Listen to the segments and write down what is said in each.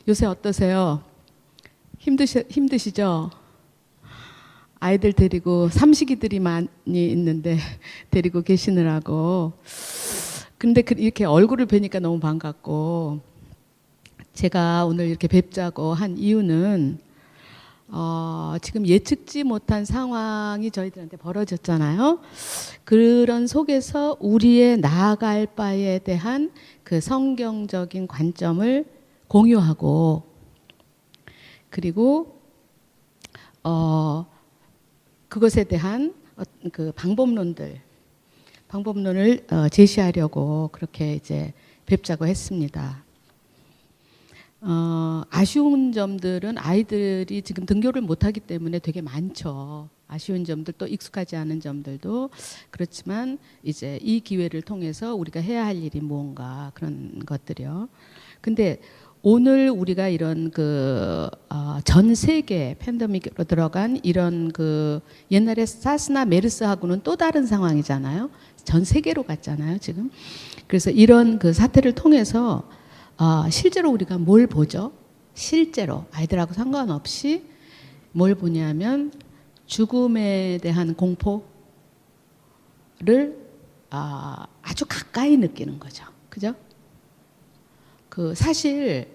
요새 어떠세요? 힘드시죠? 아이들 데리고 삼식이들이 많이 있는데 데리고 계시느라고. 근데 이렇게 얼굴을 뵈니까 너무 반갑고, 제가 오늘 이렇게 뵙자고 한 이유는 지금 예측지 못한 상황이 저희들한테 벌어졌잖아요. 그런 속에서 우리의 나아갈 바에 대한 그 성경적인 관점을 공유하고, 그리고 그것에 대한 그 방법론을 제시하려고 그렇게 이제 뵙자고 했습니다. 아쉬운 점들은 아이들이 지금 등교를 못하기 때문에 되게 많죠. 아쉬운 점들, 또 익숙하지 않은 점들도 그렇지만, 이제 이 기회를 통해서 우리가 해야 할 일이 무언가, 그런 것들이요. 근데 오늘 우리가 이런 전 세계 팬데믹으로 들어간 이런 옛날에 사스나 메르스하고는 또 다른 상황이잖아요. 전 세계로 갔잖아요, 지금. 그래서 이런 사태를 통해서 실제로 우리가 뭘 보죠? 실제로 아이들하고 상관없이 뭘 보냐면 죽음에 대한 공포를 아주 가까이 느끼는 거죠. 그죠? 사실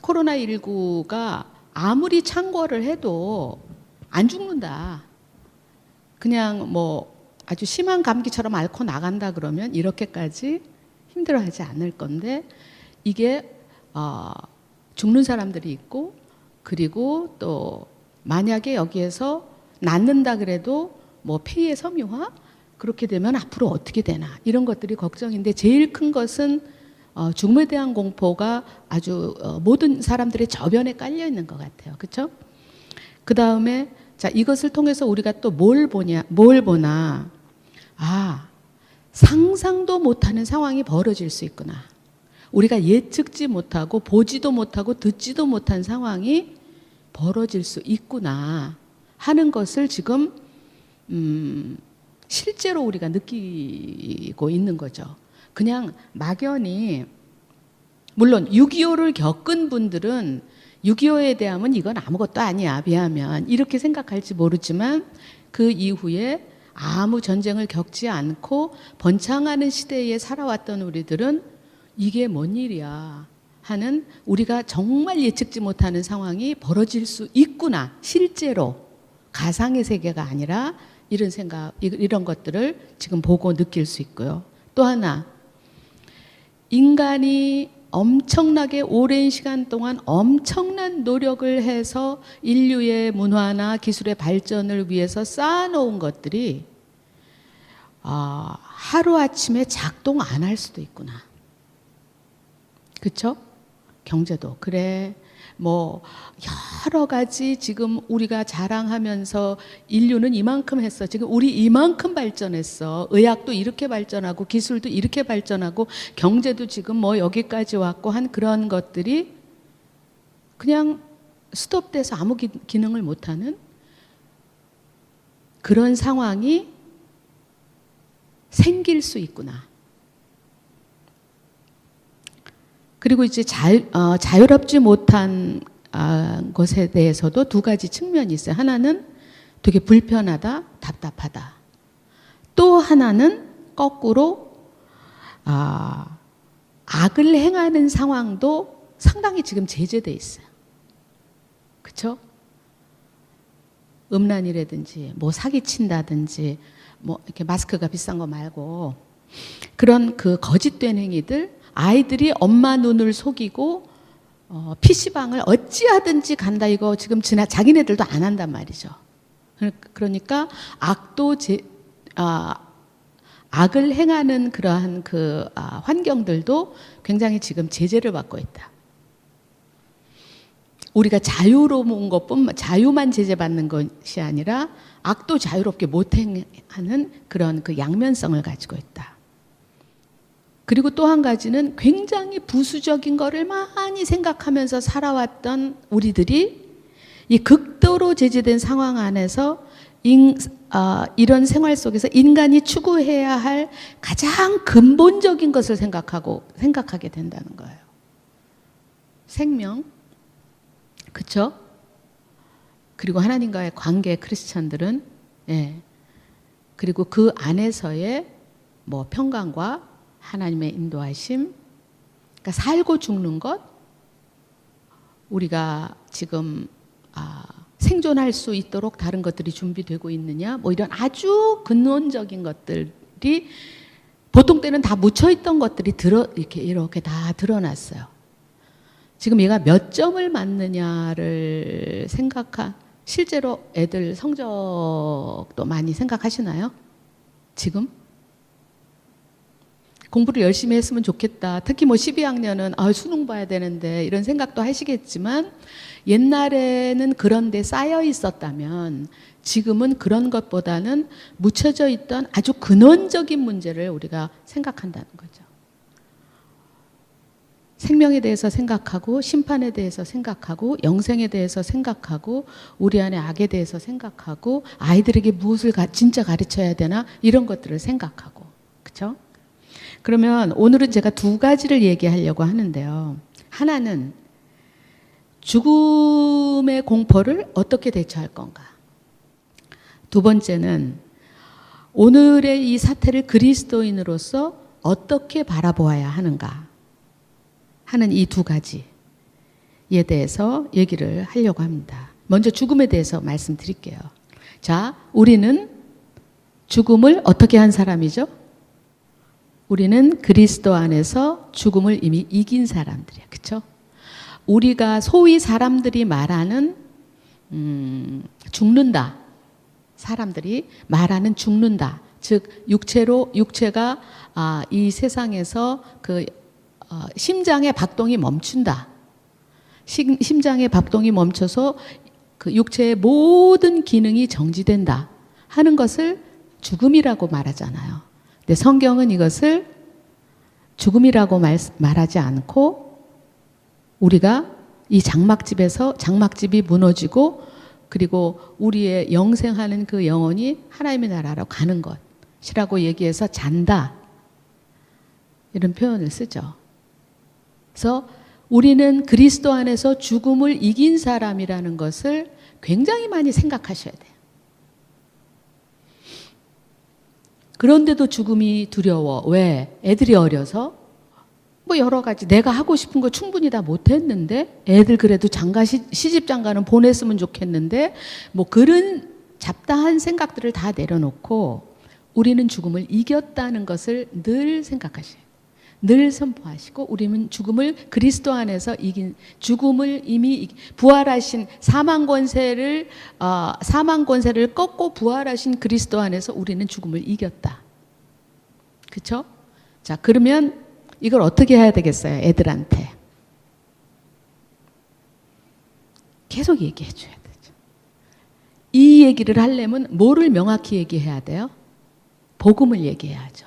코로나19가 아무리 창궐을 해도 안 죽는다. 그냥 뭐 아주 심한 감기처럼 앓고 나간다 그러면 이렇게까지 힘들어하지 않을 건데, 이게 죽는 사람들이 있고, 그리고 또 만약에 여기에서 낫는다 그래도 뭐 폐의 섬유화, 그렇게 되면 앞으로 어떻게 되나, 이런 것들이 걱정인데, 제일 큰 것은 죽음에 대한 공포가 아주 모든 사람들의 저변에 깔려 있는 것 같아요. 그렇죠? 그 다음에 자, 이것을 통해서 우리가 또 뭘 보나, 상상도 못하는 상황이 벌어질 수 있구나. 우리가 예측지 못하고 보지도 못하고 듣지도 못한 상황이 벌어질 수 있구나 하는 것을 지금 실제로 우리가 느끼고 있는 거죠. 그냥 막연히, 물론 6.25를 겪은 분들은 6.25에 대하면 이건 아무것도 아니야, 비하면 이렇게 생각할지 모르지만, 그 이후에 아무 전쟁을 겪지 않고 번창하는 시대에 살아왔던 우리들은 이게 뭔 일이야 하는, 우리가 정말 예측지 못하는 상황이 벌어질 수 있구나, 실제로 가상의 세계가 아니라, 이런 생각, 이런 것들을 지금 보고 느낄 수 있고요. 또 하나, 인간이 엄청나게 오랜 시간 동안 엄청난 노력을 해서 인류의 문화나 기술의 발전을 위해서 쌓아놓은 것들이 하루아침에 작동 안 할 수도 있구나. 그렇죠? 경제도 그래, 뭐 여러 가지 지금 우리가 자랑하면서 인류는 이만큼 했어, 지금 우리 이만큼 발전했어, 의학도 이렇게 발전하고 기술도 이렇게 발전하고 경제도 지금 뭐 여기까지 왔고 한 그런 것들이 그냥 스톱돼서 아무 기능을 못하는 그런 상황이 생길 수 있구나. 그리고 이제 자유롭지 못한 것에 대해서도 두 가지 측면이 있어요. 하나는 되게 불편하다, 답답하다. 또 하나는 거꾸로 악을 행하는 상황도 상당히 지금 제재돼 있어요. 그렇죠? 음란이라든지 뭐 사기친다든지 뭐 이렇게 마스크가 비싼 거 말고 그런 거짓된 행위들, 아이들이 엄마 눈을 속이고 PC방을 어찌하든지 간다, 이거 지금 자기네들도 안 한단 말이죠. 그러니까 악을 행하는 그러한 환경들도 굉장히 지금 제재를 받고 있다. 우리가 자유로운 것뿐만, 자유만 제재받는 것이 아니라 악도 자유롭게 못 행하는 그런 양면성을 가지고 있다. 그리고 또 한 가지는 굉장히 부수적인 거를 많이 생각하면서 살아왔던 우리들이 이 극도로 제재된 상황 안에서 이런 생활 속에서 인간이 추구해야 할 가장 근본적인 것을 생각하게 된다는 거예요. 생명, 그쵸? 그리고 하나님과의 관계, 크리스찬들은, 예. 그리고 그 안에서의 뭐 평강과 하나님의 인도하심, 그러니까 살고 죽는 것, 우리가 지금 생존할 수 있도록 다른 것들이 준비되고 있느냐, 뭐 이런 아주 근원적인 것들이 보통 때는 다 묻혀있던 것들이 이렇게 다 드러났어요. 지금 얘가 몇 점을 맞느냐를 실제로 애들 성적도 많이 생각하시나요? 지금? 공부를 열심히 했으면 좋겠다. 특히 뭐 12학년은 수능 봐야 되는데 이런 생각도 하시겠지만 옛날에는 그런 데 쌓여 있었다면 지금은 그런 것보다는 묻혀져 있던 아주 근원적인 문제를 우리가 생각한다는 거죠. 생명에 대해서 생각하고 심판에 대해서 생각하고 영생에 대해서 생각하고 우리 안에 악에 대해서 생각하고 아이들에게 무엇을 진짜 가르쳐야 되나 이런 것들을 생각하고, 그렇죠? 그러면 오늘은 제가 두 가지를 얘기하려고 하는데요. 하나는 죽음의 공포를 어떻게 대처할 건가. 두 번째는 오늘의 이 사태를 그리스도인으로서 어떻게 바라보아야 하는가 하는 이 두 가지에 대해서 얘기를 하려고 합니다. 먼저 죽음에 대해서 말씀드릴게요. 자, 우리는 죽음을 어떻게 한 사람이죠? 우리는 그리스도 안에서 죽음을 이미 이긴 사람들이에요. 그렇죠? 우리가 소위 사람들이 말하는 죽는다. 사람들이 말하는 죽는다. 즉 육체가 이 세상에서 심장의 박동이 멈춘다. 심장의 박동이 멈춰서 그 육체의 모든 기능이 정지된다 하는 것을 죽음이라고 말하잖아요. 근데 성경은 이것을 죽음이라고 말하지 않고 우리가 이 장막집이 무너지고 그리고 우리의 영생하는 그 영혼이 하나님의 나라로 가는 것이라고 얘기해서 잔다. 이런 표현을 쓰죠. 그래서 우리는 그리스도 안에서 죽음을 이긴 사람이라는 것을 굉장히 많이 생각하셔야 돼요. 그런데도 죽음이 두려워. 왜? 애들이 어려서? 뭐 여러 가지 내가 하고 싶은 거 충분히 다 못했는데 애들 그래도 시집장가는 보냈으면 좋겠는데 뭐 그런 잡다한 생각들을 다 내려놓고 우리는 죽음을 이겼다는 것을 늘 생각하셔야 돼요. 늘 선포하시고 우리는 죽음을 그리스도 안에서 이긴 죽음을 이미 부활하신 사망 권세를 꺾고 부활하신 그리스도 안에서 우리는 죽음을 이겼다. 그렇죠? 자, 그러면 이걸 어떻게 해야 되겠어요? 애들한테 계속 얘기해 줘야 되죠. 이 얘기를 하려면 뭐를 명확히 얘기해야 돼요? 복음을 얘기해야죠.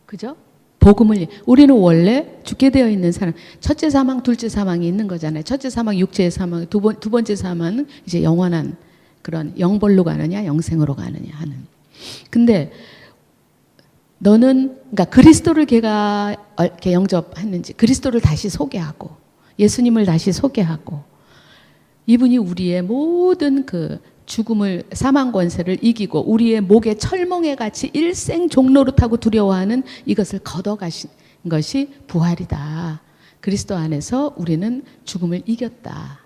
그죠? 우리는 원래 죽게 되어 있는 사람, 첫째 사망, 둘째 사망이 있는 거잖아요. 첫째 사망, 육체의 사망, 두 번째 사망은 이제 영원한 그런 영벌로 가느냐, 영생으로 가느냐 하는. 근데 너는, 그러니까 그리스도를 걔가 이렇게 영접했는지, 그리스도를 다시 소개하고, 예수님을 다시 소개하고, 이분이 우리의 모든 그 죽음을 사망 권세를 이기고 우리의 목에 철멍에 같이 일생 종노릇하고 두려워하는 이것을 걷어가신 것이 부활이다. 그리스도 안에서 우리는 죽음을 이겼다.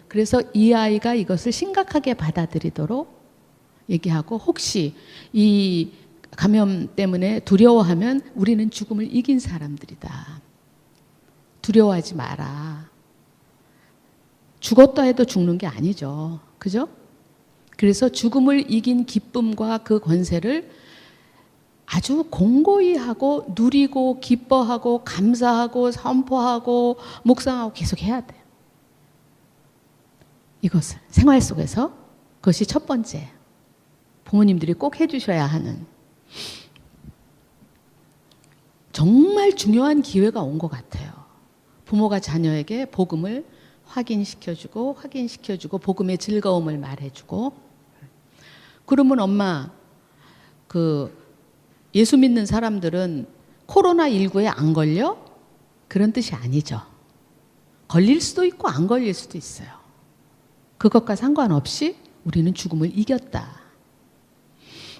그래서 이 아이가 이것을 심각하게 받아들이도록 얘기하고 혹시 이 감염 때문에 두려워하면 우리는 죽음을 이긴 사람들이다. 두려워하지 마라. 죽었다 해도 죽는 게 아니죠. 그죠? 그래서 죽음을 이긴 기쁨과 그 권세를 아주 공고히 하고 누리고 기뻐하고 감사하고 선포하고 묵상하고 계속 해야 돼요. 이것을 생활 속에서 그것이 첫 번째 부모님들이 꼭 해주셔야 하는 정말 중요한 기회가 온 것 같아요. 부모가 자녀에게 복음을 확인시켜주고 복음의 즐거움을 말해주고. 그러면 엄마, 예수 믿는 사람들은 코로나19에 안 걸려? 그런 뜻이 아니죠. 걸릴 수도 있고 안 걸릴 수도 있어요. 그것과 상관없이 우리는 죽음을 이겼다.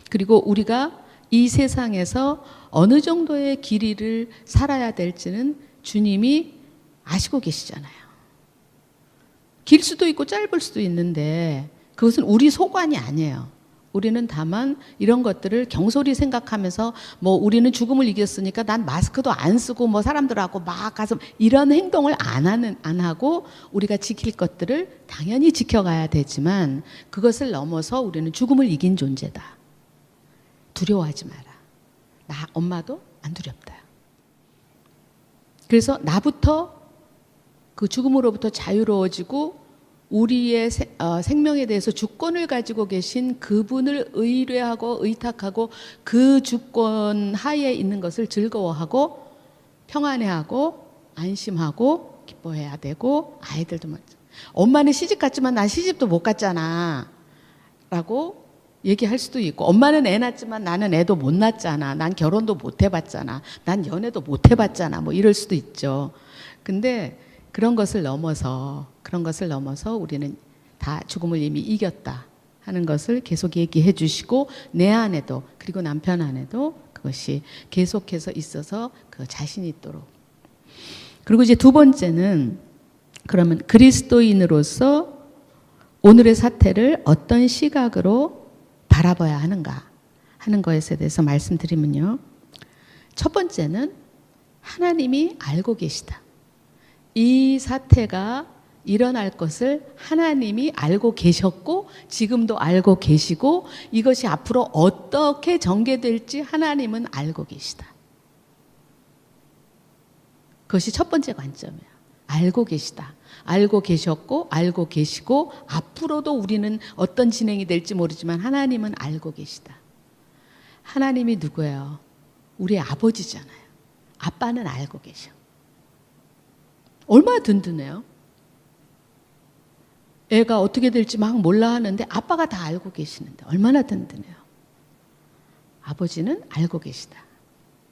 그리고 우리가 이 세상에서 어느 정도의 길이를 살아야 될지는 주님이 아시고 계시잖아요. 길 수도 있고 짧을 수도 있는데 그것은 우리 소관이 아니에요. 우리는 다만 이런 것들을 경솔히 생각하면서 뭐 우리는 죽음을 이겼으니까 난 마스크도 안 쓰고 뭐 사람들하고 막 가서 이런 행동을 안 하고 우리가 지킬 것들을 당연히 지켜가야 되지만 그것을 넘어서 우리는 죽음을 이긴 존재다. 두려워하지 마라. 나 엄마도 안 두렵다. 그래서 나부터 그 죽음으로부터 자유로워지고 우리의 생명에 대해서 주권을 가지고 계신 그분을 의뢰하고 의탁하고 그 주권 하에 있는 것을 즐거워하고 평안해하고 안심하고 기뻐해야 되고 아이들도 엄마는 시집 갔지만 난 시집도 못 갔잖아 라고 얘기할 수도 있고 엄마는 애 낳았지만 나는 애도 못 낳았잖아. 난 결혼도 못 해봤잖아. 난 연애도 못 해봤잖아. 뭐 이럴 수도 있죠. 근데 그런 것을 넘어서 우리는 다 죽음을 이미 이겼다 하는 것을 계속 얘기해 주시고 내 안에도 그리고 남편 안에도 그것이 계속해서 있어서 그 자신이 있도록. 그리고 이제 두 번째는 그러면 그리스도인으로서 오늘의 사태를 어떤 시각으로 바라봐야 하는가 하는 것에 대해서 말씀드리면요. 첫 번째는 하나님이 알고 계시다. 이 사태가 일어날 것을 하나님이 알고 계셨고 지금도 알고 계시고 이것이 앞으로 어떻게 전개될지 하나님은 알고 계시다. 그것이 첫 번째 관점이에요. 알고 계시다. 알고 계셨고 알고 계시고 앞으로도 우리는 어떤 진행이 될지 모르지만 하나님은 알고 계시다. 하나님이 누구예요? 우리 아버지잖아요. 아빠는 알고 계셔. 얼마나 든든해요? 애가 어떻게 될지 막 몰라 하는데 아빠가 다 알고 계시는데 얼마나 든든해요. 아버지는 알고 계시다.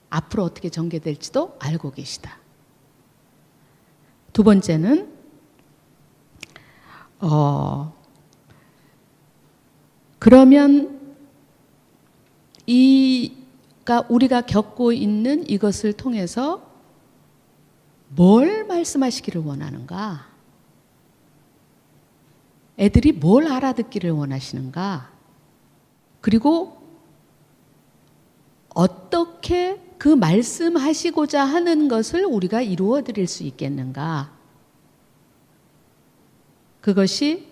앞으로 어떻게 전개될지도 알고 계시다. 두 번째는 그러면 우리가 겪고 있는 이것을 통해서 뭘 말씀하시기를 원하는가? 애들이 뭘 알아듣기를 원하시는가? 그리고 어떻게 그 말씀하시고자 하는 것을 우리가 이루어 드릴 수 있겠는가? 그것이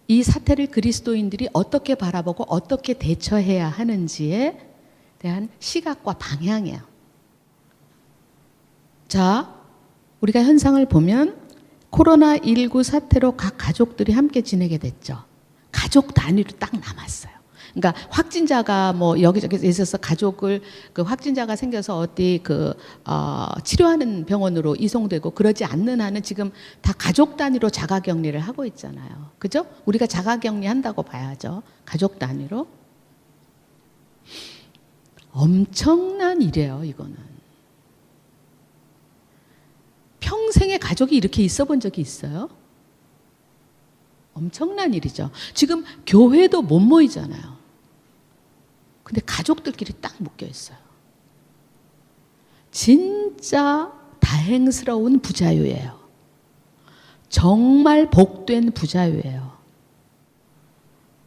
이 사태를 그리스도인들이 어떻게 바라보고 어떻게 대처해야 하는지에 대한 시각과 방향이에요. 자, 우리가 현상을 보면 코로나19 사태로 각 가족들이 함께 지내게 됐죠. 가족 단위로 딱 남았어요. 그러니까 확진자가 뭐 여기저기 있어서 가족을 그 확진자가 생겨서 어디 치료하는 병원으로 이송되고 그러지 않는 한은 지금 다 가족 단위로 자가격리를 하고 있잖아요. 그죠? 우리가 자가격리 한다고 봐야죠. 가족 단위로. 엄청난 일이에요, 이거는. 평생에 가족이 이렇게 있어 본 적이 있어요? 엄청난 일이죠. 지금 교회도 못 모이잖아요. 근데 가족들끼리 딱 묶여 있어요. 진짜 다행스러운 부자유예요. 정말 복된 부자유예요.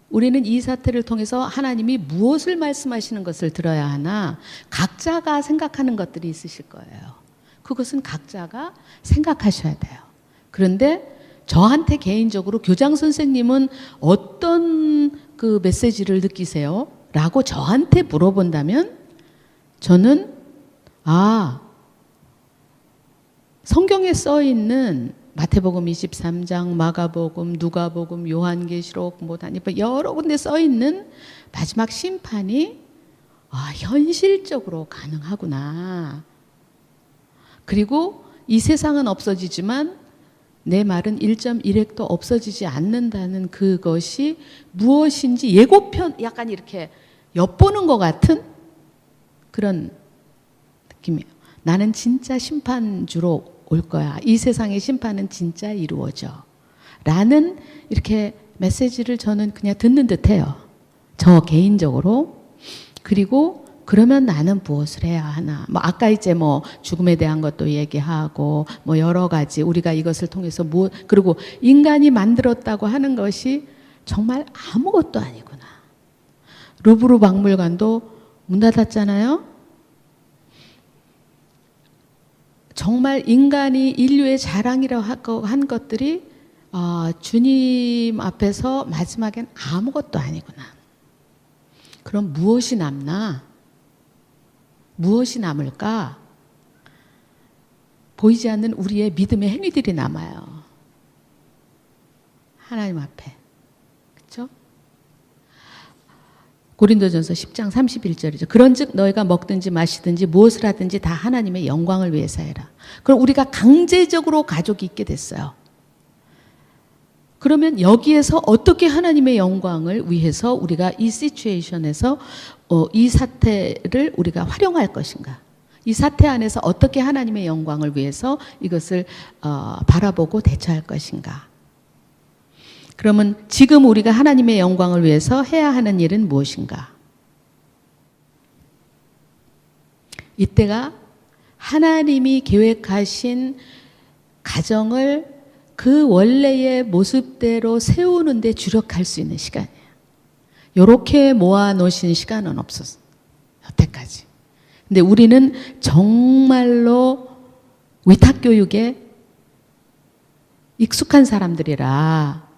우리는 이 사태를 통해서 하나님이 무엇을 말씀하시는 것을 들어야 하나 각자가 생각하는 것들이 있으실 거예요. 그것은 각자가 생각하셔야 돼요. 그런데 저한테 개인적으로 교장 선생님은 어떤 그 메시지를 느끼세요? 라고 저한테 물어본다면 저는 성경에 써 있는 마태복음 23장, 마가복음, 누가복음, 요한계시록 여러 군데 써 있는 마지막 심판이 현실적으로 가능하구나. 그리고 이 세상은 없어지지만 내 말은 1.1핵도 없어지지 않는다는 그것이 무엇인지 예고편 약간 이렇게 엿보는 것 같은 그런 느낌이에요. 나는 진짜 심판주로 올 거야. 이 세상의 심판은 진짜 이루어져. 라는 이렇게 메시지를 저는 그냥 듣는 듯해요. 저 개인적으로. 그리고 그러면 나는 무엇을 해야 하나. 뭐 아까 이제 뭐 죽음에 대한 것도 얘기하고 뭐 여러 가지 우리가 이것을 통해서 그리고 인간이 만들었다고 하는 것이 정말 아무것도 아니구나. 루브르 박물관도 문 닫았잖아요. 정말 인간이 인류의 자랑이라고 한 것들이 주님 앞에서 마지막엔 아무것도 아니구나. 그럼 무엇이 남나? 무엇이 남을까? 보이지 않는 우리의 믿음의 행위들이 남아요. 하나님 앞에. 그렇죠? 고린도전서 10장 31절이죠. 그런즉 너희가 먹든지 마시든지 무엇을 하든지 다 하나님의 영광을 위해서 해라. 그럼 우리가 강제적으로 가족이 있게 됐어요. 그러면 여기에서 어떻게 하나님의 영광을 위해서 우리가 이 시츄에이션에서 이 사태를 우리가 활용할 것인가? 이 사태 안에서 어떻게 하나님의 영광을 위해서 이것을 바라보고 대처할 것인가? 그러면 지금 우리가 하나님의 영광을 위해서 해야 하는 일은 무엇인가? 이때가 하나님이 계획하신 가정을 그 원래의 모습대로 세우는 데 주력할 수 있는 시간이에요. 이렇게 모아놓으신 시간은 없었어요. 여태까지. 근데 우리는 정말로 위탁교육에 익숙한 사람들이라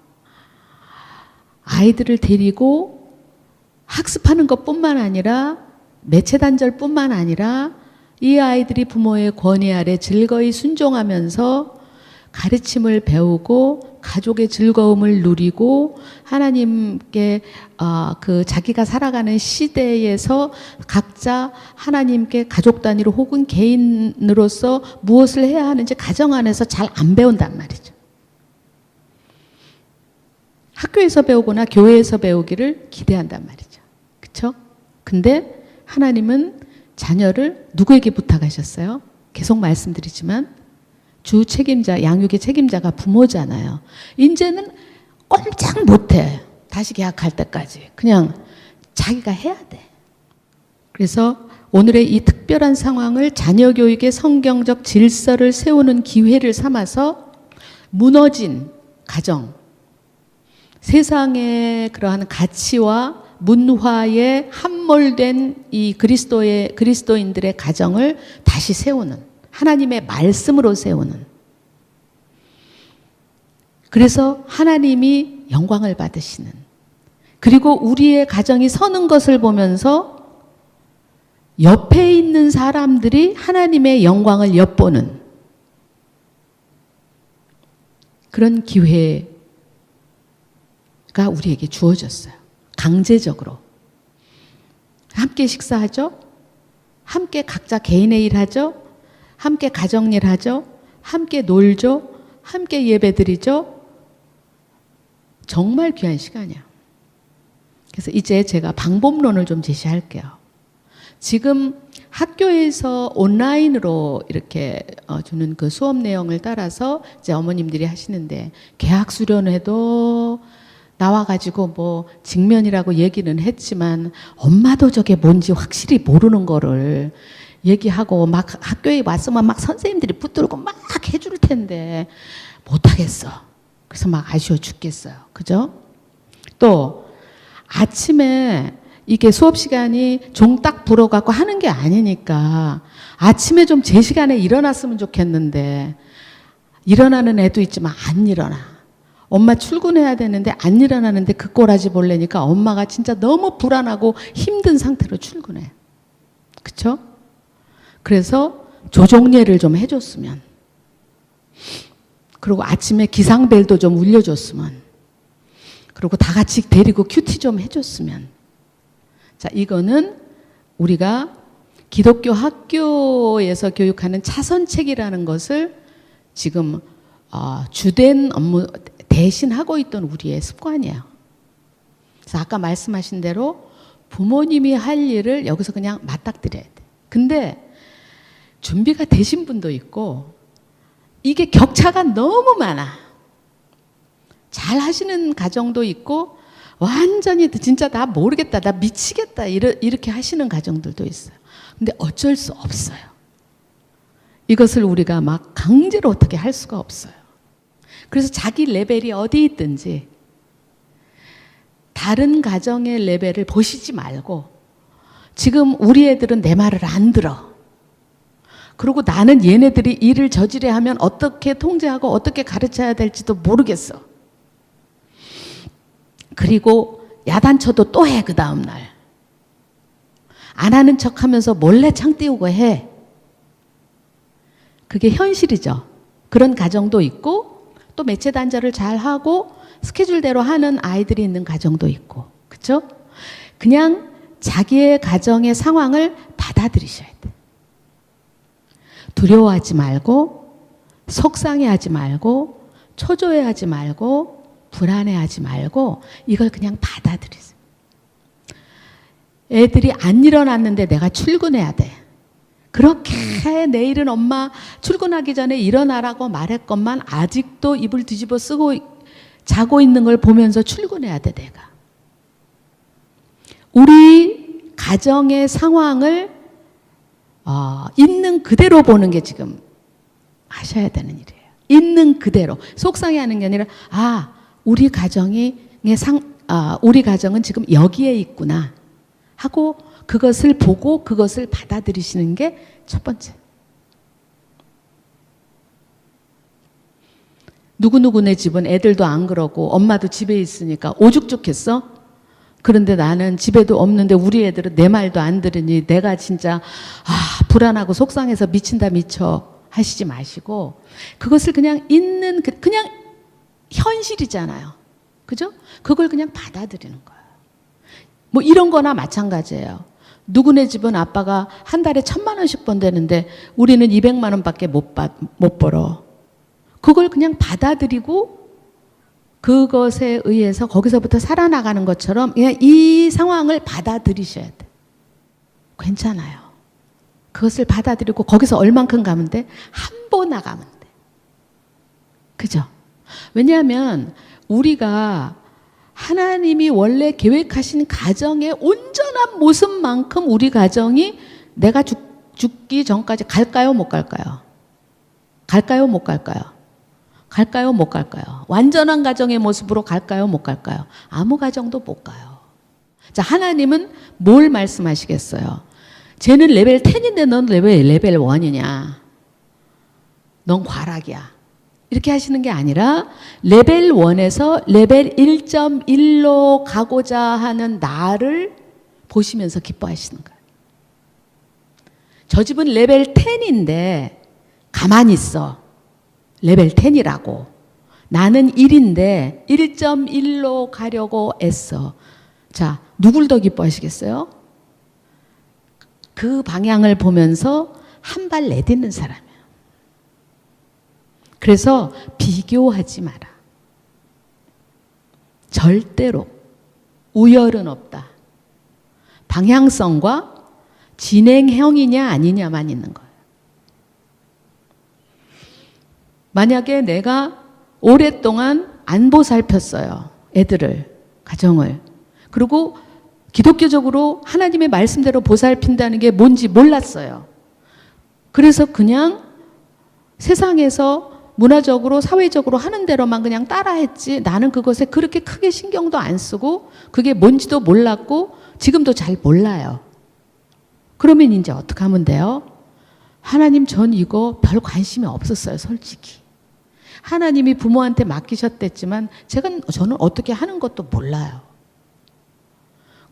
아이들을 데리고 학습하는 것뿐만 아니라 매체단절뿐만 아니라 이 아이들이 부모의 권위 아래 즐거이 순종하면서 가르침을 배우고 가족의 즐거움을 누리고 하나님께 그 자기가 살아가는 시대에서 각자 하나님께 가족 단위로 혹은 개인으로서 무엇을 해야 하는지 가정 안에서 잘 안 배운단 말이죠. 학교에서 배우거나 교회에서 배우기를 기대한단 말이죠. 그렇죠? 근데 하나님은 자녀를 누구에게 부탁하셨어요? 계속 말씀드리지만 주 책임자, 양육의 책임자가 부모잖아요. 이제는 꼼짝 못해. 다시 계약할 때까지. 그냥 자기가 해야 돼. 그래서 오늘의 이 특별한 상황을 자녀 교육의 성경적 질서를 세우는 기회를 삼아서 무너진 가정, 세상의 그러한 가치와 문화에 함몰된 이 그리스도인들의 가정을 다시 세우는, 하나님의 말씀으로 세우는. 그래서 하나님이 영광을 받으시는, 그리고 우리의 가정이 서는 것을 보면서 옆에 있는 사람들이 하나님의 영광을 엿보는 그런 기회가 우리에게 주어졌어요. 강제적으로. 함께 식사하죠? 함께 각자 개인의 일 하죠? 함께 가정일 하죠? 함께 놀죠? 함께 예배드리죠? 정말 귀한 시간이야. 그래서 이제 제가 방법론을 좀 제시할게요. 지금 학교에서 온라인으로 이렇게 주는 그 수업 내용을 따라서 이제 어머님들이 하시는데, 계약 수련회도 나와가지고 뭐 직면이라고 얘기는 했지만 엄마도 저게 뭔지 확실히 모르는 거를 얘기하고 막 학교에 왔으면 막 선생님들이 붙들고 막 해줄 텐데 못하겠어. 그래서 막 아쉬워 죽겠어요. 그죠? 또 아침에 이게 수업 시간이 종딱 불어갖고 하는 게 아니니까 아침에 좀 제 시간에 일어났으면 좋겠는데 일어나는 애도 있지만 안 일어나. 엄마 출근해야 되는데 안 일어나는데 그 꼬라지 보려니까 엄마가 진짜 너무 불안하고 힘든 상태로 출근해. 그쵸? 그래서 조종례를 좀 해줬으면, 그리고 아침에 기상벨도 좀 울려줬으면, 그리고 다 같이 데리고 큐티 좀 해줬으면. 자, 이거는 우리가 기독교 학교에서 교육하는 차선책이라는 것을 지금 주된 업무 대신 하고 있던 우리의 습관이에요. 그래서 아까 말씀하신 대로 부모님이 할 일을 여기서 그냥 맞닥뜨려야 돼. 근데 준비가 되신 분도 있고 이게 격차가 너무 많아. 잘 하시는 가정도 있고 완전히 진짜 나 모르겠다, 나 미치겠다 이렇게 하시는 가정들도 있어요. 근데 어쩔 수 없어요. 이것을 우리가 막 강제로 어떻게 할 수가 없어요. 그래서 자기 레벨이 어디 있든지 다른 가정의 레벨을 보시지 말고 지금 우리 애들은 내 말을 안 들어. 그리고 나는 얘네들이 일을 저지르게 하면 어떻게 통제하고 어떻게 가르쳐야 될지도 모르겠어. 그리고 야단쳐도 또 해, 그 다음날. 안 하는 척 하면서 몰래 창 띄우고 해. 그게 현실이죠. 그런 가정도 있고 또 매체 단절을 잘 하고 스케줄대로 하는 아이들이 있는 가정도 있고. 그렇죠? 그냥 자기의 가정의 상황을 받아들이셔야 돼. 두려워하지 말고 속상해하지 말고 초조해하지 말고 불안해하지 말고 이걸 그냥 받아들이세요. 애들이 안 일어났는데 내가 출근해야 돼. 그렇게 내일은 엄마 출근하기 전에 일어나라고 말했건만 아직도 이불 뒤집어 쓰고 자고 있는 걸 보면서 출근해야 돼, 내가. 우리 가정의 상황을 있는 그대로 보는 게 지금 하셔야 되는 일이에요. 있는 그대로. 속상해하는 게 아니라 우리 우리 가정은 지금 여기에 있구나 하고 그것을 보고 그것을 받아들이시는 게 첫 번째. 누구누구네 집은 애들도 안 그러고 엄마도 집에 있으니까 오죽죽했어? 그런데 나는 집에도 없는데 우리 애들은 내 말도 안 들으니 내가 진짜 불안하고 속상해서 미친다 미쳐 하시지 마시고 그것을 그냥 그냥 현실이잖아요. 그죠? 그걸 그냥 받아들이는 거예요. 뭐 이런 거나 마찬가지예요. 누구네 집은 아빠가 한 달에 1,000만 원씩 번다는데 우리는 200만 원밖에 못 벌어. 그걸 그냥 받아들이고 그것에 의해서 거기서부터 살아나가는 것처럼 그냥 이 상황을 받아들이셔야 돼. 괜찮아요. 그것을 받아들이고 거기서 얼만큼 가면 돼? 한 번 나가면 돼. 그죠? 왜냐하면 우리가 하나님이 원래 계획하신 가정의 온전한 모습만큼 우리 가정이 내가 죽기 전까지 갈까요? 못 갈까요? 갈까요? 못 갈까요? 갈까요? 못 갈까요? 완전한 가정의 모습으로 갈까요? 못 갈까요? 아무 가정도 못 가요. 자, 하나님은 뭘 말씀하시겠어요? 쟤는 레벨 10인데 넌 레벨 1이냐? 넌 과락이야. 이렇게 하시는 게 아니라 레벨 1에서 레벨 1.1로 가고자 하는 나를 보시면서 기뻐하시는 거예요. 저 집은 레벨 10인데 가만히 있어. 레벨 10이라고. 나는 1인데 1.1로 가려고 애써. 자, 누굴 더 기뻐하시겠어요? 그 방향을 보면서 한 발 내딛는 사람이에요. 그래서 비교하지 마라. 절대로 우열은 없다. 방향성과 진행형이냐 아니냐만 있는 거예요. 만약에 내가 오랫동안 안 보살폈어요. 애들을, 가정을. 그리고 기독교적으로 하나님의 말씀대로 보살핀다는 게 뭔지 몰랐어요. 그래서 그냥 세상에서 문화적으로 사회적으로 하는 대로만 그냥 따라했지 나는 그것에 그렇게 크게 신경도 안 쓰고 그게 뭔지도 몰랐고 지금도 잘 몰라요. 그러면 이제 어떻게 하면 돼요? 하나님 전 이거 별 관심이 없었어요. 솔직히. 하나님이 부모한테 맡기셨댔지만 저는 어떻게 하는 것도 몰라요.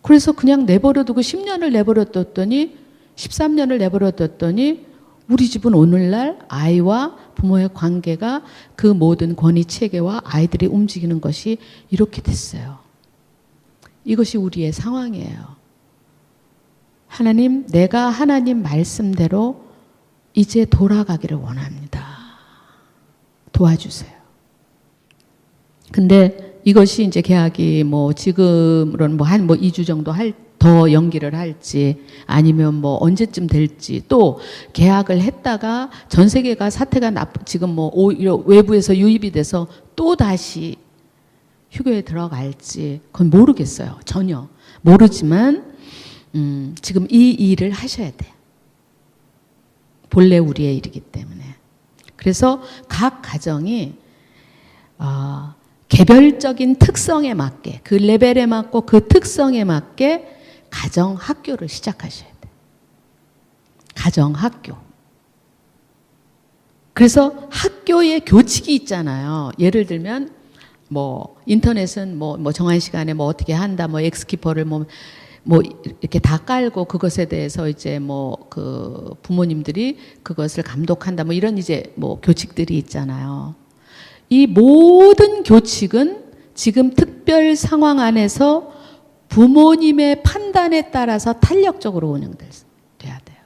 그래서 그냥 내버려두고 10년을 내버려뒀더니 13년을 내버려뒀더니 우리 집은 오늘날 아이와 부모의 관계가 그 모든 권위 체계와 아이들이 움직이는 것이 이렇게 됐어요. 이것이 우리의 상황이에요. 하나님, 내가 하나님 말씀대로 이제 돌아가기를 원합니다. 도와주세요. 근데 이것이 이제 계약이 지금으로는 한 2주 정도 더 연기를 할지 아니면 뭐 언제쯤 될지, 또 계약을 했다가 전 세계가 사태가 지금 뭐 오히려 외부에서 유입이 돼서 또 다시 휴교에 들어갈지 그건 모르겠어요. 전혀 모르지만 지금 이 일을 하셔야 돼요. 본래 우리의 일이기 때문에. 그래서 각 가정이 개별적인 특성에 맞게, 그 레벨에 맞고 그 특성에 맞게 가정 학교를 시작하셔야 돼요. 가정 학교. 그래서 학교에 교칙이 있잖아요. 예를 들면 뭐 인터넷은 뭐 정한 시간에 뭐 어떻게 한다, 뭐 엑스키퍼를 뭐 이렇게 다 깔고 그것에 대해서 이제 뭐 그 부모님들이 그것을 감독한다, 뭐 이런 이제 뭐 교칙들이 있잖아요. 이 모든 교칙은 지금 특별 상황 안에서 부모님의 판단에 따라서 탄력적으로 운영돼야 돼요.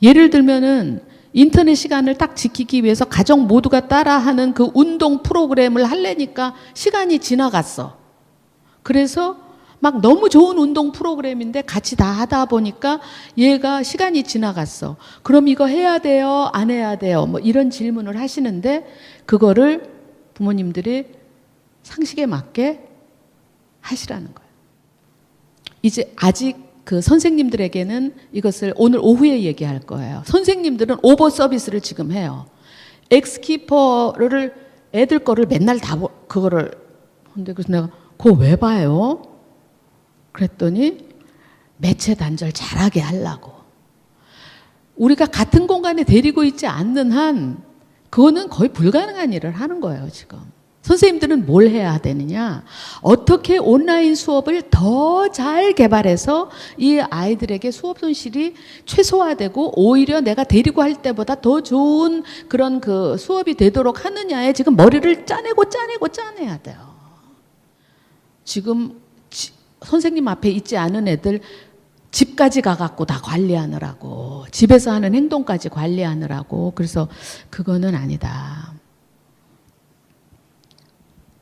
예를 들면은 인터넷 시간을 딱 지키기 위해서 가족 모두가 따라하는 그 운동 프로그램을 하려니까 시간이 지나갔어. 그래서 막 너무 좋은 운동 프로그램인데 같이 다 하다 보니까 얘가 시간이 지나갔어. 그럼 이거 해야 돼요? 안 해야 돼요? 뭐 이런 질문을 하시는데 그거를 부모님들이 상식에 맞게 하시라는 거예요. 이제 아직 그 선생님들에게는 이것을 오늘 오후에 얘기할 거예요. 선생님들은 오버 서비스를 지금 해요. 엑스키퍼를 애들 거를 맨날 다 그거를 근데 그래서 내가 그거 왜 봐요? 그랬더니 매체 단절 잘하게 하려고. 우리가 같은 공간에 데리고 있지 않는 한 그거는 거의 불가능한 일을 하는 거예요, 지금. 선생님들은 뭘 해야 되느냐? 어떻게 온라인 수업을 더 잘 개발해서 이 아이들에게 수업 손실이 최소화되고 오히려 내가 데리고 할 때보다 더 좋은 그런 그 수업이 되도록 하느냐에 지금 머리를 짜내야 돼요. 지금 선생님 앞에 있지 않은 애들 집까지 가갖고 다 관리하느라고, 집에서 하는 행동까지 관리하느라고. 그래서 그거는 아니다.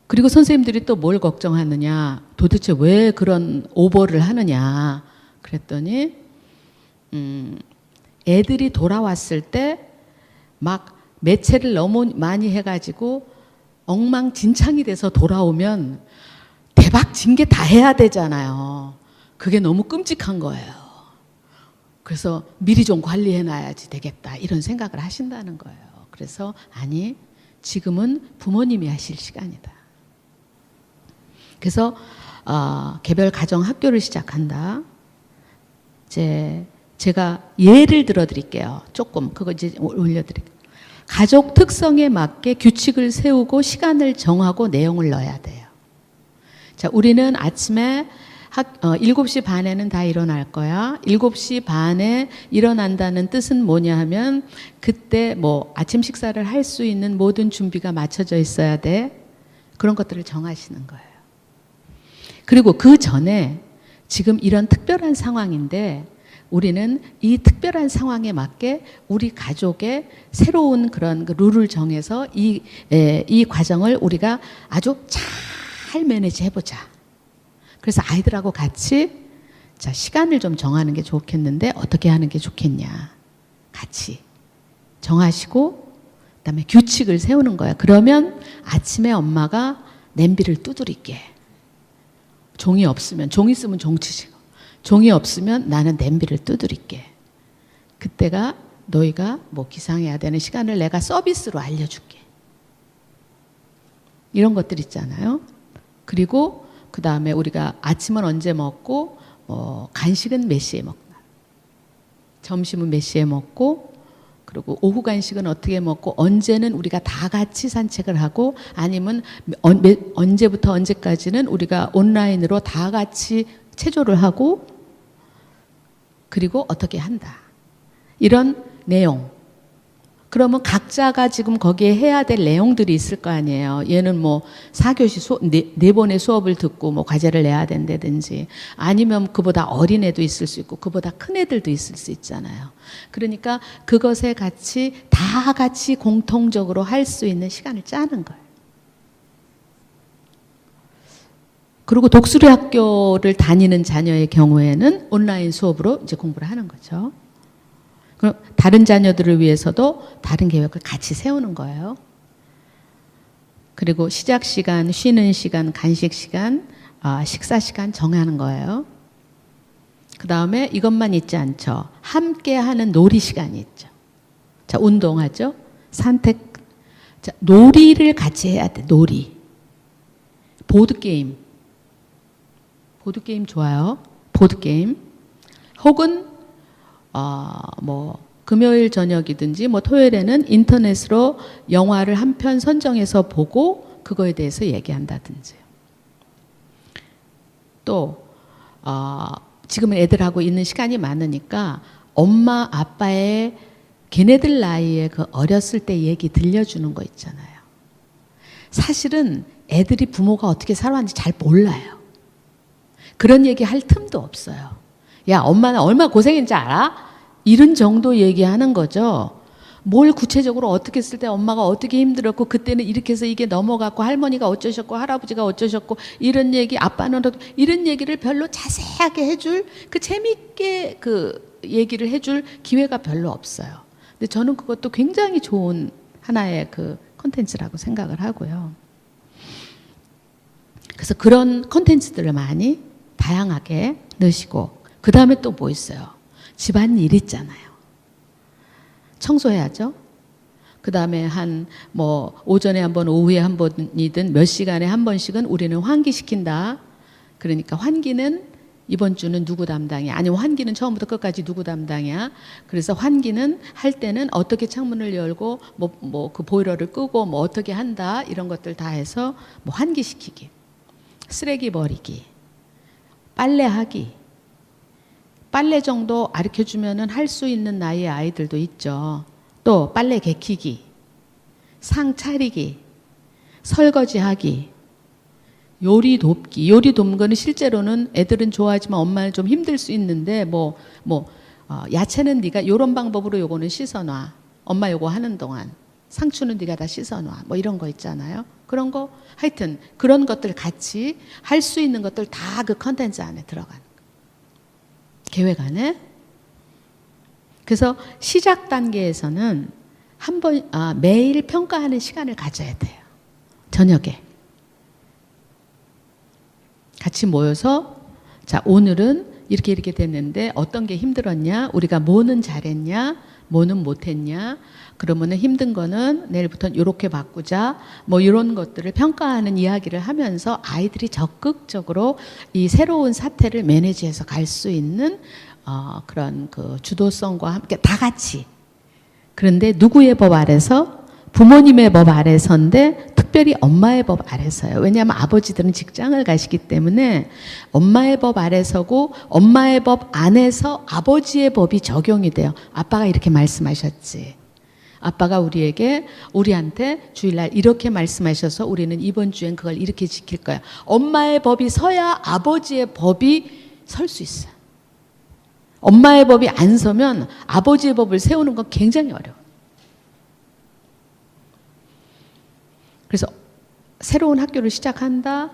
그리고 선생님들이 또 뭘 걱정하느냐, 도대체 왜 그런 오버를 하느냐 그랬더니 애들이 돌아왔을 때 막 매체를 너무 많이 해가지고 엉망진창이 돼서 돌아오면 대박 진 게 다 해야 되잖아요. 그게 너무 끔찍한 거예요. 그래서 미리 좀 관리해놔야지 되겠다 이런 생각을 하신다는 거예요. 그래서 아니, 지금은 부모님이 하실 시간이다. 그래서 개별 가정 학교를 시작한다. 이제 제가 예를 들어 드릴게요. 조금 그거 이제 올려드릴게요. 가족 특성에 맞게 규칙을 세우고 시간을 정하고 내용을 넣어야 돼요. 자, 우리는 아침에 7시 반에는 다 일어날 거야. 7시 반에 일어난다는 뜻은 뭐냐 하면 그때 뭐 아침 식사를 할 수 있는 모든 준비가 맞춰져 있어야 돼. 그런 것들을 정하시는 거예요. 그리고 그 전에 지금 이런 특별한 상황인데 우리는 이 특별한 상황에 맞게 우리 가족의 새로운 그런 룰을 정해서 이 과정을 우리가 아주 잘 매니지 해보자. 그래서 아이들하고 같이 자, 시간을 좀 정하는 게 좋겠는데 어떻게 하는 게 좋겠냐. 같이 정하시고 그다음에 규칙을 세우는 거야. 그러면 아침에 엄마가 냄비를 두드릴게. 종이 없으면, 종이 쓰면 종치시고, 종이 없으면 나는 냄비를 두드릴게. 그때가 너희가 뭐 기상해야 되는 시간을 내가 서비스로 알려줄게. 이런 것들 있잖아요. 그리고 그 다음에 우리가 아침은 언제 먹고, 간식은 몇 시에 먹나, 점심은 몇 시에 먹고, 그리고 오후 간식은 어떻게 먹고, 언제는 우리가 다 같이 산책을 하고, 아니면 언제부터 언제까지는 우리가 온라인으로 다 같이 체조를 하고, 그리고 어떻게 한다. 이런 내용. 그러면 각자가 지금 거기에 해야 될 내용들이 있을 거 아니에요. 얘는 뭐 4교시 네 번의 수업을 듣고 뭐 과제를 내야 된다든지, 아니면 그보다 어린 애도 있을 수 있고 그보다 큰 애들도 있을 수 있잖아요. 그러니까 그것에 다 같이 공통적으로 할 수 있는 시간을 짜는 거예요. 그리고 독수리 학교를 다니는 자녀의 경우에는 온라인 수업으로 이제 공부를 하는 거죠. 그럼 다른 자녀들을 위해서도 다른 계획을 같이 세우는 거예요. 그리고 시작 시간, 쉬는 시간, 간식 시간, 식사 시간 정하는 거예요. 그 다음에 이것만 있지 않죠. 함께 하는 놀이 시간이 있죠. 자, 운동하죠. 산책. 자, 놀이를 같이 해야 돼. 놀이. 보드게임. 보드게임 좋아요. 보드게임. 혹은 뭐 금요일 저녁이든지 뭐 토요일에는 인터넷으로 영화를 한 편 선정해서 보고 그거에 대해서 얘기한다든지. 또 지금은 애들하고 있는 시간이 많으니까 엄마 아빠의 걔네들 나이에 그 어렸을 때 얘기 들려주는 거 있잖아요. 사실은 애들이 부모가 어떻게 살아왔는지 잘 몰라요. 그런 얘기 할 틈도 없어요. 야, 엄마는 얼마나 고생했는지 알아? 이런 정도 얘기하는 거죠. 뭘 구체적으로 어떻게 했을 때 엄마가 어떻게 힘들었고 그때는 이렇게 해서 이게 넘어갔고 할머니가 어쩌셨고 할아버지가 어쩌셨고 이런 얘기 아빠는 이런 얘기를 별로 자세하게 해줄 그 재미있게 그 얘기를 해줄 기회가 별로 없어요. 근데 저는 그것도 굉장히 좋은 하나의 그 콘텐츠라고 생각을 하고요. 그래서 그런 콘텐츠들을 많이 다양하게 넣으시고 그 다음에 또 뭐 있어요? 집안일 있잖아요. 청소해야죠. 그 다음에 뭐 오전에 한 번, 오후에 한 번이든 몇 시간에 한 번씩은 우리는 환기시킨다. 그러니까 환기는 이번 주는 누구 담당이야? 아니면 환기는 처음부터 끝까지 누구 담당이야? 그래서 환기는 할 때는 어떻게 창문을 열고 뭐 그 보일러를 끄고 뭐 어떻게 한다 이런 것들 다 해서 뭐 환기시키기, 쓰레기 버리기, 빨래하기. 빨래 정도 가르쳐주면은 할 수 있는 나이의 아이들도 있죠. 또 빨래 개키기, 상 차리기, 설거지하기, 요리 돕기. 요리 돕는 거는 실제로는 애들은 좋아하지만 엄마는 좀 힘들 수 있는데 야채는 네가 요런 방법으로 요거는 씻어놔. 엄마 요거 하는 동안. 상추는 네가 다 씻어놔. 뭐 이런 거 있잖아요. 그런 거 하여튼 그런 것들 같이 할 수 있는 것들 다 그 컨텐츠 안에 들어가는 거예요. 계획 안에. 그래서 시작 단계에서는 매일 평가하는 시간을 가져야 돼요. 저녁에. 같이 모여서 자, 오늘은 이렇게 됐는데 어떤 게 힘들었냐? 우리가 뭐는 잘했냐? 뭐는 못했냐? 그러면은 힘든 거는 내일부터는 이렇게 바꾸자. 뭐 이런 것들을 평가하는 이야기를 하면서 아이들이 적극적으로 이 새로운 사태를 매니지해서 갈 수 있는 그런 그 주도성과 함께 다 같이. 그런데 누구의 법 아래서? 부모님의 법 아래서인데 특별히 엄마의 법 아래서요. 왜냐하면 아버지들은 직장을 가시기 때문에 엄마의 법 아래서고 엄마의 법 안에서 아버지의 법이 적용이 돼요. 아빠가 이렇게 말씀하셨지. 아빠가 우리한테 주일날 이렇게 말씀하셔서 우리는 이번 주엔 그걸 이렇게 지킬 거야. 엄마의 법이 서야 아버지의 법이 설 수 있어요. 엄마의 법이 안 서면 아버지의 법을 세우는 건 굉장히 어려워요. 그래서 새로운 학교를 시작한다.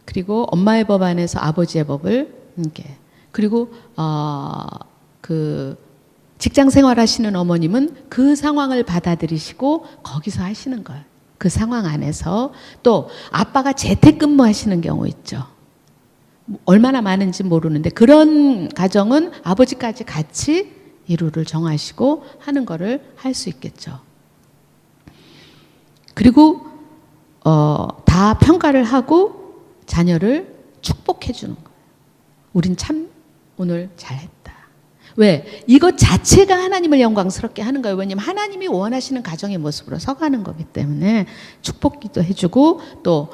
그리고 엄마의 법 안에서 아버지의 법을 이렇게. 그리고 그 직장 생활하시는 어머님은 그 상황을 받아들이시고 거기서 하시는 거예요. 그 상황 안에서. 또 아빠가 재택근무 하시는 경우 있죠. 얼마나 많은지 모르는데 그런 가정은 아버지까지 같이 일루를 정하시고 하는 거를 할 수 있겠죠. 그리고 다 평가를 하고 자녀를 축복해 주는 거예요. 우린 참 오늘 잘했다. 왜? 이것 자체가 하나님을 영광스럽게 하는 거예요. 왜냐하면 하나님이 원하시는 가정의 모습으로 서가는 거기 때문에 축복기도 해주고 또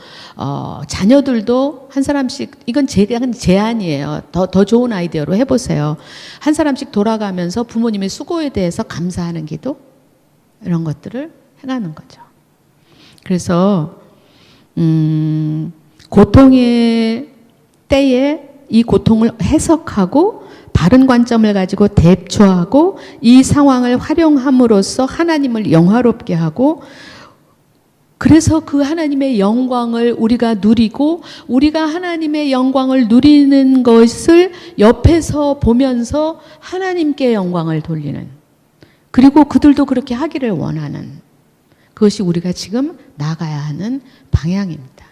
자녀들도 한 사람씩 이건 제안이에요. 더 좋은 아이디어로 해보세요. 한 사람씩 돌아가면서 부모님의 수고에 대해서 감사하는 기도 이런 것들을 해가는 거죠. 그래서 고통의 때에 이 고통을 해석하고 바른 관점을 가지고 대처하고 이 상황을 활용함으로써 하나님을 영화롭게 하고 그래서 그 하나님의 영광을 우리가 누리고 우리가 하나님의 영광을 누리는 것을 옆에서 보면서 하나님께 영광을 돌리는, 그리고 그들도 그렇게 하기를 원하는, 그것이 우리가 지금 나가야 하는 방향입니다.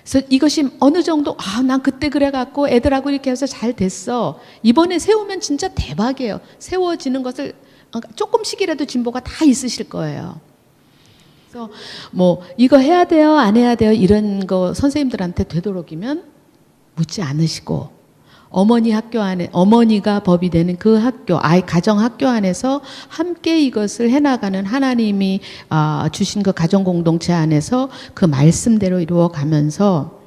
그래서 이것이 어느 정도 난 그때 그래갖고 애들하고 이렇게 해서 잘 됐어. 이번에 세우면 진짜 대박이에요. 세워지는 것을 조금씩이라도 진보가 다 있으실 거예요. 그래서 뭐 이거 해야 돼요, 안 해야 돼요 이런 거 선생님들한테 되도록이면 묻지 않으시고, 어머니 학교 안에, 어머니가 법이 되는 그 학교, 아이 가정 학교 안에서 함께 이것을 해나가는 하나님이 주신 그 가정 공동체 안에서 그 말씀대로 이루어가면서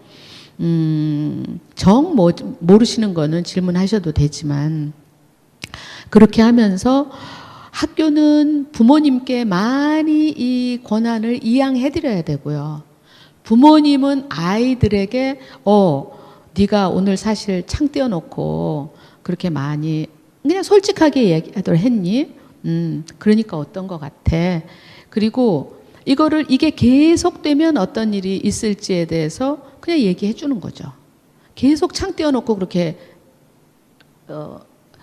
정 모르시는 거는 질문하셔도 되지만, 그렇게 하면서 학교는 부모님께 많이 이 권한을 이양해드려야 되고요. 부모님은 아이들에게 네가 오늘 사실 창 띄워놓고 그렇게 많이 그냥 솔직하게 얘기하도록 했니? 그러니까 어떤 것 같아. 그리고 이게 계속되면 어떤 일이 있을지에 대해서 그냥 얘기해 주는 거죠. 계속 창 띄워놓고 그렇게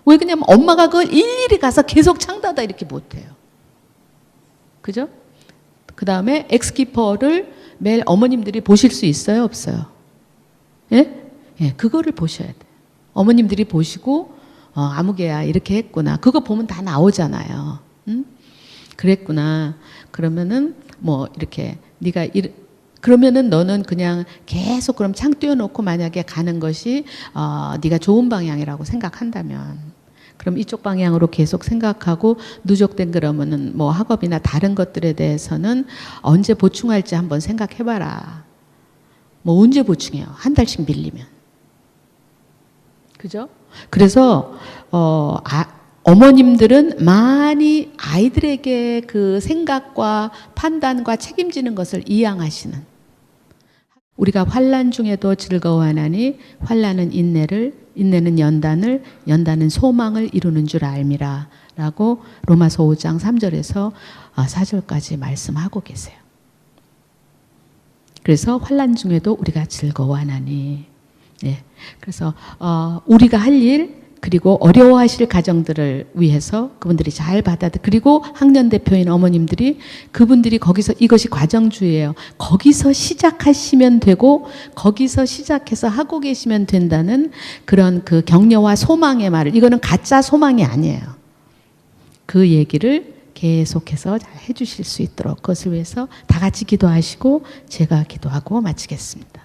왜 그러냐면 엄마가 그걸 일일이 가서 계속 창 닫아 이렇게 못해요. 그죠? 그 다음에 엑스키퍼를 매일 어머님들이 보실 수 있어요? 없어요? 예? 예, 그거를 보셔야 돼요. 어머님들이 보시고 아무개야 이렇게 했구나. 그거 보면 다 나오잖아요. 그랬구나. 그러면은 뭐 이렇게 그러면은 너는 그냥 계속 그럼 창 띄워놓고 만약에 가는 것이 네가 좋은 방향이라고 생각한다면, 그럼 이쪽 방향으로 계속 생각하고, 누적된 그러면은 뭐 학업이나 다른 것들에 대해서는 언제 보충할지 한번 생각해봐라. 뭐 언제 보충해요? 한 달씩 밀리면. 그죠? 그래서 어머님들은 많이 아이들에게 그 생각과 판단과 책임지는 것을 이양하시는, 우리가 환난 중에도 즐거워하나니 환난은 인내는 연단을, 연단은 소망을 이루는 줄 알미라 라고 로마서 5장 3절에서 4절까지 말씀하고 계세요. 그래서 환난 중에도 우리가 즐거워하나니, 예. 그래서 우리가 할 일, 그리고 어려워하실 가정들을 위해서 그분들이 잘 그리고 학년 대표인 어머님들이, 그분들이 거기서, 이것이 과정주의예요. 거기서 시작하시면 되고 거기서 시작해서 하고 계시면 된다는 그런 그 격려와 소망의 말을, 이거는 가짜 소망이 아니에요. 그 얘기를 계속해서 잘 해주실 수 있도록, 그것을 위해서 다 같이 기도하시고 제가 기도하고 마치겠습니다.